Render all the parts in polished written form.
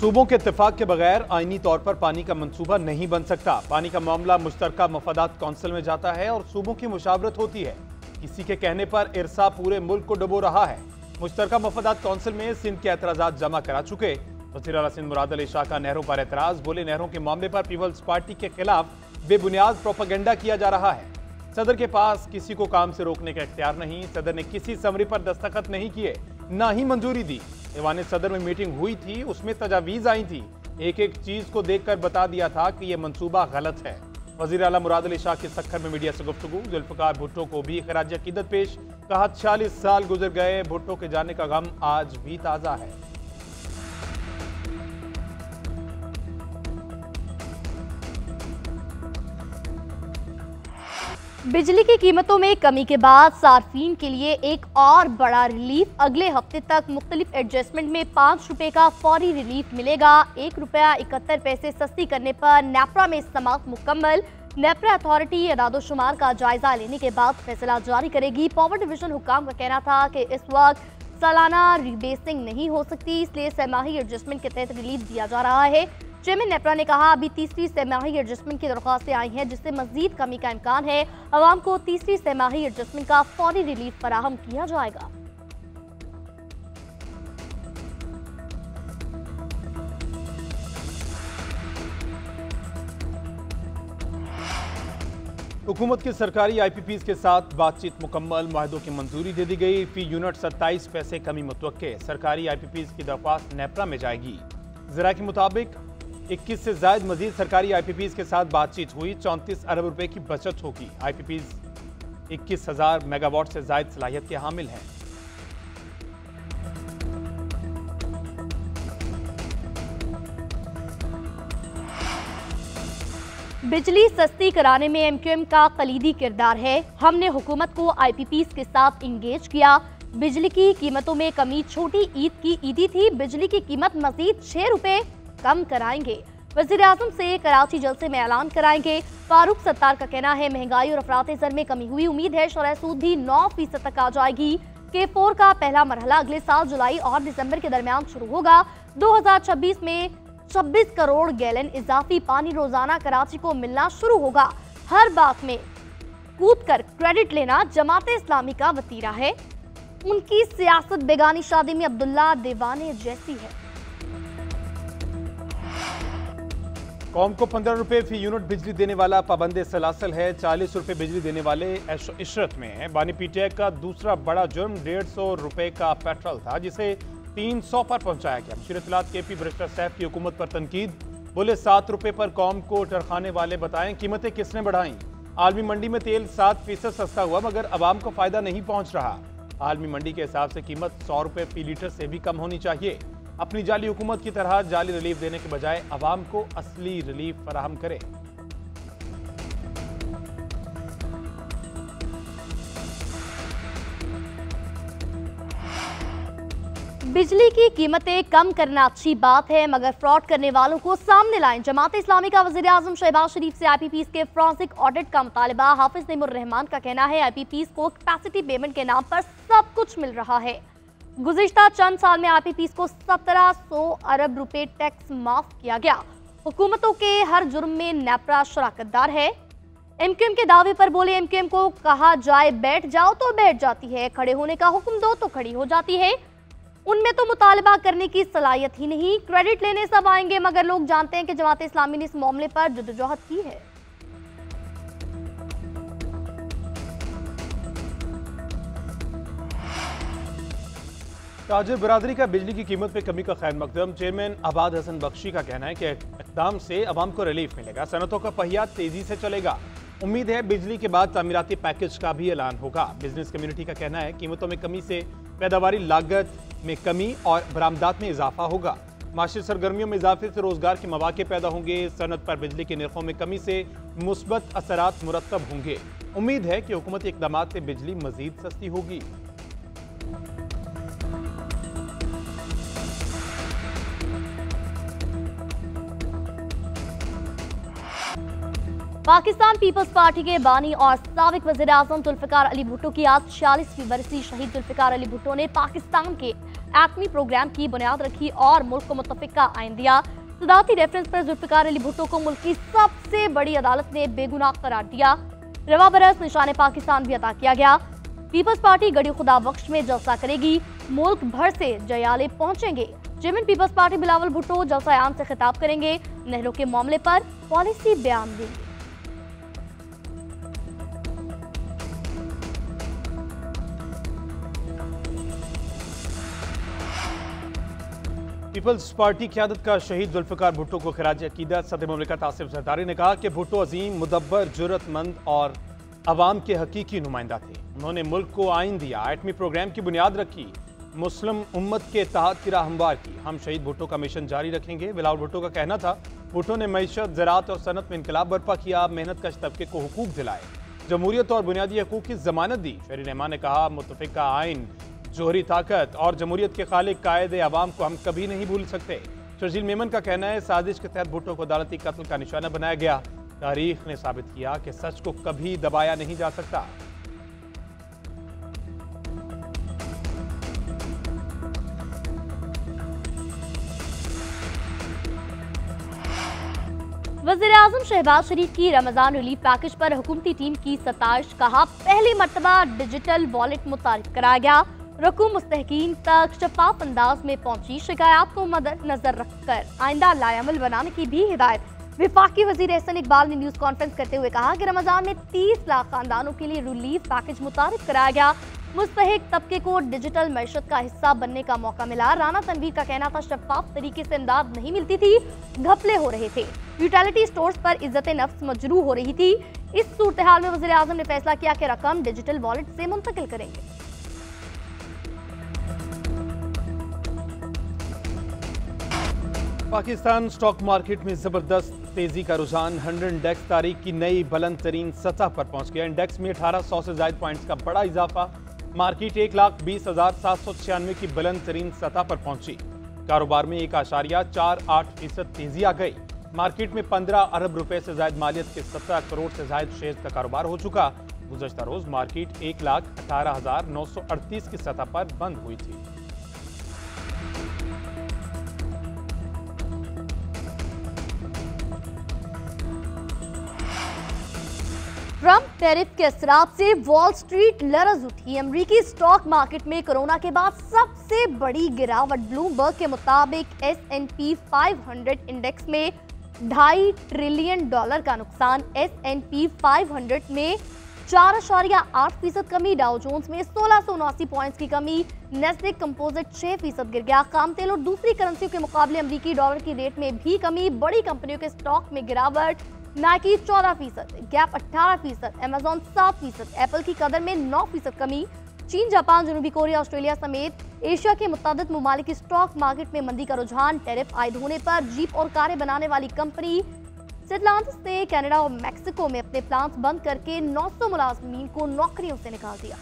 सूबों के इत्तेफाक के बगैर आईनी तौर पर पानी का मंसूबा नहीं बन सकता। पानी का मामला मुश्तरका मफादात कौंसिल में जाता है और सूबों की मुशावरत होती है। किसी के कहने पर इरसा पूरे मुल्क को डुबो रहा है। मुश्तरका मफादात कौंसिल में सिंध के एतराजात जमा करा चुके। वज़ीर आला सिंध मुराद अली शाह का नहरों पर एतराज। बोले, नहरों के मामले पर पीपल्स पार्टी के खिलाफ बेबुनियाद प्रोपेगेंडा किया जा रहा है। सदर के पास किसी को काम से रोकने का इख्तियार नहीं। सदर ने किसी समरी पर दस्तखत नहीं किए, ना ही मंजूरी दी। ईवान सदर में मीटिंग हुई थी, उसमें तजावीज आई थी। एक एक चीज को देखकर बता दिया था कि यह मंसूबा गलत है। वज़ीर आला मुराद अली शाह के सक्खर में मीडिया से गुफ्तगू। जुल्फ़िकार भुट्टो को भी खिराज अकीदत पेश। कहा, 46 साल गुजर गए, भुट्टो के जाने का गम आज भी ताजा है। बिजली की कीमतों में कमी के बाद सार्फिन के लिए एक और बड़ा रिलीफ। अगले हफ्ते तक मुख्तलिफ एडजस्टमेंट में 5 रुपए का फौरी रिलीफ मिलेगा। 1 रुपया 71 पैसे सस्ती करने पर नेपरा में समाअत मुकम्मल। नेपरा अथॉरिटी एदादोशुमार का जायजा लेने के बाद फैसला जारी करेगी। पावर डिवीजन हुक्काम का कहना था कि इस वक्त सालाना रिबेसिंग नहीं हो सकती, इसलिए सहमाही एडजस्टमेंट के तहत रिलीफ दिया जा रहा है। चेयरमैन नेपरा ने कहा, अभी तीसरी सहमाही एडजस्टमेंट की दरख्वास्तें आई हैं, जिससे मजीद कमी का इम्कान है। अवाम को तीसरी सहमाही एडजस्टमेंट का फौरी रिलीफ फराहम किया जाएगा। हुकूमत की सरकारी IPPs के साथ बातचीत मुकम्मल। मुआहदों की मंजूरी दे दी गई। फी यूनिट 27 पैसे कमी मुतवक्के। सरकारी IPPs की दरख्वास्त नेपरा में जाएगी। ज़रा के मुताबिक 21 से जायद मजीद सरकारी IPPs के साथ बातचीत हुई। 34 अरब रुपए की बचत होगी। IPPs 21,000 मेगावाट से जायद सलाहियत के हामिल हैं। बिजली सस्ती कराने में MQM का कलीदी किरदार है। हमने हुकूमत को IPPs के साथ इंगेज किया। बिजली की कीमतों में कमी छोटी ईद की ईदी थी। बिजली की कीमत मजीद 6 रुपए कम कराएंगे। वज़ीर आज़म से कराची जलसे में ऐलान कराएंगे। फारूक सत्तार का कहना है, महंगाई और अफराते ज़र में कमी हुई। उम्मीद है शरह सूद भी 9% तक आ जाएगी। K4 का पहला मरहला अगले साल जुलाई और दिसंबर के दरमियान शुरू होगा। 2026 में 26 करोड़ गैलन इजाफी पानी रोजाना कराची को मिलना शुरू होगा। हर बात में कूद कर क्रेडिट लेना जमाते इस्लामी का वतीरा है। उनकी सियासत बेगानी शादी में अब्दुल्ला दीवाने जैसी है। कौम को 15 रुपए फी यूनिट बिजली देने वाला पाबंद सलासल है। 40 रुपए बिजली देने वाले इशरत में है। बानी PTI का दूसरा बड़ा जुर्म 150 रुपए का पेट्रोल था, जिसे 300 पर पहुंचाया गया। मुशीर इत्तलात KP बैरिस्टर सैफ की हुकूमत पर तनकीद। बोले, 7 रुपए पर कौम को टरखाने वाले बताएं, कीमतें किसने बढ़ाई। आलमी मंडी में तेल 7% सस्ता हुआ, मगर अवाम को फायदा नहीं पहुंच रहा। आलमी मंडी के हिसाब से कीमत 100 रुपए फी लीटर से भी कम होनी चाहिए। अपनी जाली हुकूमत की तरह जाली रिलीफ देने के बजाय अवाम को असली रिलीफ फराहम करे। बिजली की कीमतें कम करना अच्छी बात है, मगर फ्रॉड करने वालों को सामने लाएं। जमात इस्लामी का वज़ीर आज़म शहबाज शरीफ से IPPs के फोरेंसिक ऑडिट का मुतालबा। हाफिज नईमुर रहमान का कहना है, IPPs को कैपेसिटी पेमेंट के नाम पर सब कुछ मिल रहा है। गुज़िश्ता चंद साल में IPPs को 1700 अरब रुपए टैक्स माफ किया गया। हुकूमतों के हर जुर्म में नेपरा शराकतदार है। MQM के दावे पर बोले, MQM को कहा जाए बैठ जाओ तो बैठ जाती है, खड़े होने का हुक्म दो तो खड़ी हो जाती है। उनमें तो मुतालबा करने की सलाहियत ही नहीं। क्रेडिट लेने सब आएंगे, मगर लोग जानते हैं कि जमात इस्लामी ने इस मामले पर जद्दोजहद की है। ताजिर बरादरी का बिजली की कीमत में कमी का खैर मकदम। चेयरमैन आबाद हसन बख्शी का कहना है कि इक़दाम से अवाम को रिलीफ मिलेगा। सनतों का पहिया तेजी से चलेगा। उम्मीद है बिजली के बाद तामीराती पैकेज का भी ऐलान होगा। बिजनेस कम्युनिटी का कहना है, कीमतों में कमी से पैदावारी लागत में कमी और बरामदात में इजाफा होगा। माशी सरगर्मियों में इजाफे से रोजगार के मौके पैदा होंगे। सनत पर बिजली के निर्खों में कमी से मुस्बत असरात मुरतब होंगे। उम्मीद है कि हुकूमती इक़दामात से बिजली मजीद सस्ती होगी। पाकिस्तान पीपल्स पार्टी के बानी और साबिक वज़ीर आज़म जुल्फ़िकार अली भुट्टो की आज 40वीं बरसी शहीद जुल्फ़िकार अली भुट्टो ने पाकिस्तान के एटमी प्रोग्राम की बुनियाद रखी और मुल्क को मुत्तफ़िका आइन दिया। सदारती रेफरेंस पर जुल्फ़िकार अली भुट्टो को मुल्क की सबसे बड़ी अदालत ने बेगुनाह करार दिया। रवा बरस निशान पाकिस्तान भी अता किया गया। पीपल्स पार्टी गड़ी खुदा बख्श में जलसा करेगी। मुल्क भर से जयाले पहुंचेंगे। Chairman people's party Bilawal Bhutto जलसा आम से खिताब करेंगे। नहरों के मामले पर पॉलिसी बयान देंगे। पीपल्स पार्टी क़यादत का शहीद जुल्फ़िकार भुट्टो को खिराज अकीदत सदर मुमलिकत आसिफ ज़रदारी ने कहा कि भुट्टो अजीम, मुदब्बर, जुर्रतमंद और अवाम के हकीकी नुमाइंदा थे। उन्होंने मुल्क को आइन दिया, एटमी प्रोग्राम की बुनियाद रखी, मुस्लिम उम्मत के इत्तेहाद की राह हमवार की। हम शहीद भुट्टो का मिशन जारी रखेंगे। बिलावल भुट्टो का कहना था, भुट्टो ने मईशत, ज़राअत और सनत में इनकलाब बर्पा किया, मेहनत कश तबके को हुकूक दिलाए, जमहूरियत और बुनियादी हकूक की जमानत दी। शहरी रहमान ने कहा, मुत्तफ़िका आइन, जोहरी ताकत और जमहूरियत के खालिक कायदे अवाम को हम कभी नहीं भूल सकते। शर्जील मेमन का कहना है, साजिश के तहत भुट्टो को अदालती कत्ल का निशाना बनाया गया। तारीख ने साबित किया कि सच को कभी दबाया नहीं जा सकता। वज़ीर आज़म शहबाज शरीफ की रमजान रिलीफ पैकेज पर हुकूमती टीम की सताइश। कहा, पहली मर्तबा डिजिटल वॉलेट मुतारिफ कराया गया। रकूम मुस्तहकीन तक शफाफ अंदाज में पहुंची। शिकायत को मद्देनजर रखकर आइंदा लायामल बनाने की भी हिदायत। विफाकी वजीर एहसन इकबाल ने न्यूज कॉन्फ्रेंस करते हुए कहा कि रमजान में 30 लाख खानदानों के लिए रिलीफ पैकेज मुतारिफ कराया गया। मुस्तहिक तबके को डिजिटल मैशत का हिस्सा बनने का मौका मिला। राना तनवीर का कहना था, शफाफ तरीके से इमदाद नहीं मिलती थी, घपले हो रहे थे, यूटिलिटी स्टोर्स पर इज्जत नफ्स मजरू हो रही थी। इस सूरत हाल में वज़ीर आज़म ने फैसला किया कि रकम डिजिटल वॉलेट से मुंतकिल करेंगे। पाकिस्तान स्टॉक मार्केट में जबरदस्त तेजी का रुझान। 100 इंडेक्स तारीख की नई बुलंद तरीन सतह पर पहुंच गया। इंडेक्स में 1800 से ज्यादा पॉइंट्स का बड़ा इजाफा। मार्केट 1,20,796 की बुलंद तरीन सतह पर पहुंची। कारोबार में 1.48% तेजी आ गई। मार्केट में 15 अरब रुपए से ज्यादा मालियत के 17 करोड़ से ज्यादा शेयर्स का कारोबार हो चुका। गुज़श्ता रोज मार्केट 1,18,938 की सतह पर बंद हुई थी। ट्रंप टैरिफ के असरात से वॉल स्ट्रीट लरज़ उठी। अमेरिकी स्टॉक मार्केट में कोरोना के बाद सबसे बड़ी गिरावट। ब्लूमबर्ग के मुताबिक S&P 500 इंडेक्स में $2.5 ट्रिलियन का नुकसान। S&P 500 में 4.8% कमी। डाउ जोन्स में 1679 पॉइंट्स की कमी। नेस्डेक कंपोजिट 6% गिर गया। खाम तेल और दूसरी करेंसियों के मुकाबले अमेरिकी डॉलर की रेट में भी कमी। बड़ी कंपनियों के स्टॉक में गिरावट। नाइकी 14%, गैप 18%, अमेजॉन 7%, एप्पल की कदर में 9% कमी। चीन, जापान, जनूबी कोरिया, ऑस्ट्रेलिया समेत एशिया के मुतअद्दिद ममालिक की स्टॉक मार्केट में मंदी का रुझान। टैरिफ आयद होने पर जीप और कारें बनाने वाली कंपनी स्टेलांटिस ने कनाडा और मैक्सिको में अपने प्लांट्स बंद करके 900 मुलाजमीन को नौकरियों से निकाल दिया।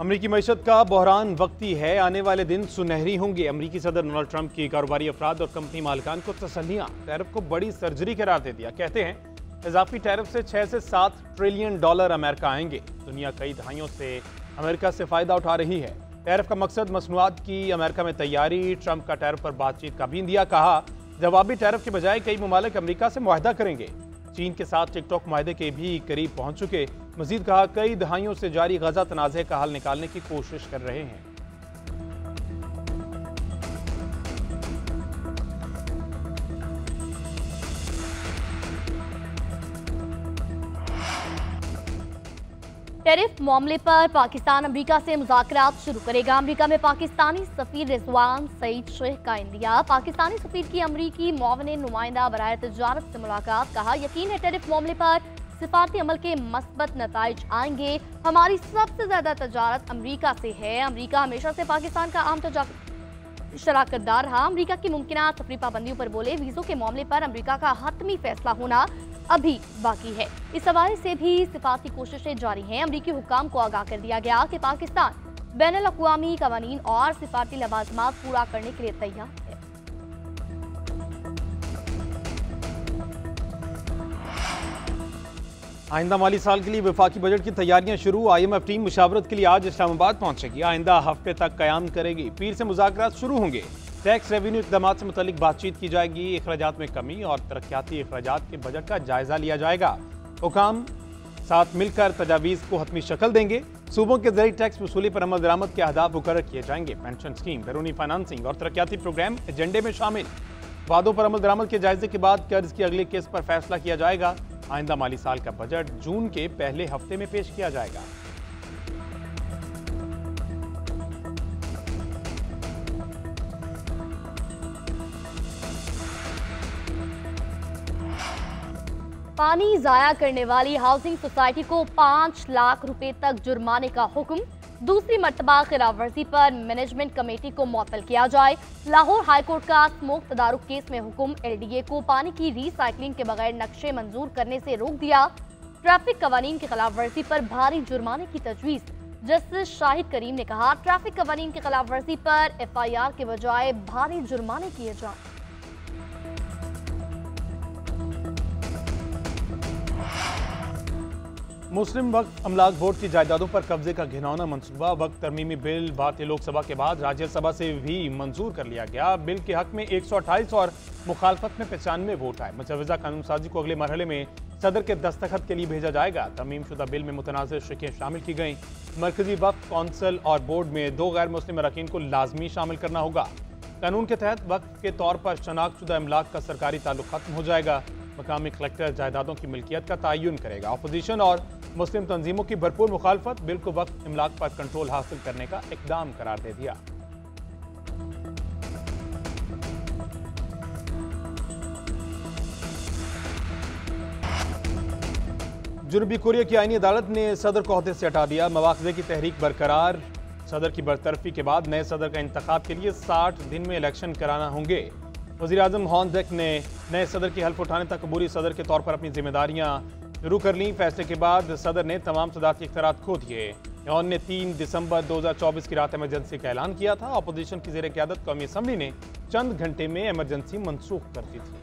अमरीकी मईशत का बहरान वक्ती है, आने वाले दिन सुनहरी होंगे। अमरीकी सदर डोनाल्ड ट्रंप की कारोबारी अफराद और कंपनी मालिकान को तसल्लियां। टैरिफ को बड़ी सर्जरी करार दे दिया। कहते हैं, इजाफी टैरिफ से 6 से 7 ट्रिलियन डॉलर अमेरिका आएंगे। दुनिया कई दहाइयों से अमेरिका से फायदा उठा रही है। टैरिफ का मकसद मसनूआत की अमेरिका में तैयारी। ट्रंप का टैरिफ पर बातचीत का भी दिया। कहा, जवाबी टैरिफ के बजाय कई ममालिक अमेरिका से मुआहदा करेंगे। चीन के साथ टिकटॉक मुआहदे के भी करीब पहुंच चुके। मजीद कहा, कई दहाइयों से जारी गजा तनाज़े का हल निकालने की कोशिश कर रहे हैं। टैरिफ मामले पर पाकिस्तान अमेरिका से मुज़ाकरात शुरू करेगा। अमेरिका में पाकिस्तानी सफीर रिजवान सईद शेख का इंदिया। पाकिस्तानी सफीर की अमेरिकी मुआविन नुमाइंदा बराए तिजारत से मुलाकात। कहा, यकीन है टैरिफ मामले पर सिफारती अमल के मस्बत नताइज आएंगे। हमारी सबसे ज्यादा तजारत अमेरिका से है। अमेरिका हमेशा से पाकिस्तान का आम शराकतदार रहा। अमेरिका की मुमकिन सफरी पाबंदियों पर बोले, वीज़ों के मामले पर अमेरिका का हतमी फैसला होना अभी बाकी है। इस हवाले से भी सिफारती कोशिशें जारी हैं। अमेरिकी हुक्काम को आगाह कर दिया गया कि पाकिस्तान बैनुल अक़वामी क़वानीन और सिफारती लवाज़मात पूरा करने के लिए तैयार है। आइंदा माली साल के लिए वफाकी बजट की तैयारियां शुरू। IMF टीम मुशावरत के लिए आज इस्लामाबाद पहुंचेगी। आइंदा हफ्ते तक क़याम करेगी। पीर से मुज़ाकरात शुरू होंगे। टैक्स रेवेन्यू इक़दामात से मुतल्लिक बातचीत की जाएगी। अखराजात में कमी और तरक्याती अखराजात के बजट का जायजा लिया जाएगा। हुकाम साथ मिलकर तजावीज़ को हतमी शक्ल देंगे। सूबों के ज़रिए टैक्स वसूली पर अमल दरामद के अहदाफ मुकर्रर किए जाएंगे। पेंशन स्कीम, बैरूनी फाइनेंसिंग और तरक्याती प्रोग्राम एजेंडे में शामिल। वादों पर अमल दरामद के जायजे के बाद कर्ज की अगली किस्त पर फैसला किया जाएगा। आइंदा माली साल का बजट जून के पहले हफ्ते में पेश किया जाएगा। पानी जाया करने वाली हाउसिंग सोसाइटी को 5 लाख रुपए तक जुर्माने का हुक्म। दूसरी मर्तबा खिलाफवर्जी पर मैनेजमेंट कमेटी को मुअत्तल किया जाए। लाहौर हाईकोर्ट का स्मोक तदारुक केस में हुक्म। LDA को पानी की रिसाइकलिंग के बगैर नक्शे मंजूर करने से रोक दिया। ट्रैफिक कवानीन की खिलाफवर्जी पर भारी जुर्माने की तजवीज़। जस्टिस शाहिद करीम ने कहा, ट्रैफिक कवानीन की खिलाफवर्जी पर FIR के बजाय भारी जुर्माने किए जाए। मुस्लिम वक्फ अमलाक बोर्ड की जायदादों पर कब्जे का घिनौना मंसूबा। वक्त तरमीमी बिल भारतीय लोकसभा के बाद राज्यसभा से भी मंजूर कर लिया गया। बिल के हक में 128 और मुखालफत में 95 वोट आए। मुजवजा कानून साजी को अगले मरहले में सदर के दस्तखत के लिए भेजा जाएगा। तरमीम शुदा बिल में मुतनाज़ शिकें शामिल की गई। मरकजी वक्फ कौंसिल और बोर्ड में 2 गैर मुस्लिम अरकान को लाजमी शामिल करना होगा। कानून के तहत वक्फ के तौर पर शनाख्तशुदा अमलाक का सरकारी ताल्लुक खत्म हो जाएगा। मकामी कलेक्टर जायदादों की मिल्कियत का तयन करेगा। अपोजिशन और मुस्लिम तंजीमों की भरपूर मुखालफत बिल को वक्फ इमलाक पर कंट्रोल हासिल करने का इकदाम करार दे दिया। जनूबी कोरिया की आईनी अदालत ने सदर को ओहदे से हटा दिया। मवाख़ज़े की तहरीक बरकरार। सदर की बरतरफी के बाद नए सदर का इंतखाब के लिए 60 दिन में इलेक्शन कराना होंगे। वज़ीर-ए-आज़म हॉन देक ने नए सदर की हल्फ उठाने तक अबूरी सदर के तौर पर अपनी जिम्मेदारियां शुरू कर लीं। फैसले के बाद सदर ने तमाम सदारती इख्तियारात खो दिए। हॉन ने 3 दिसंबर 2024 की रात इमरजेंसी का ऐलान किया था। अपोजिशन की ज़ेर क़यादत कौमी असम्बली ने चंद घंटे में इमरजेंसी मनसूख कर दी थी।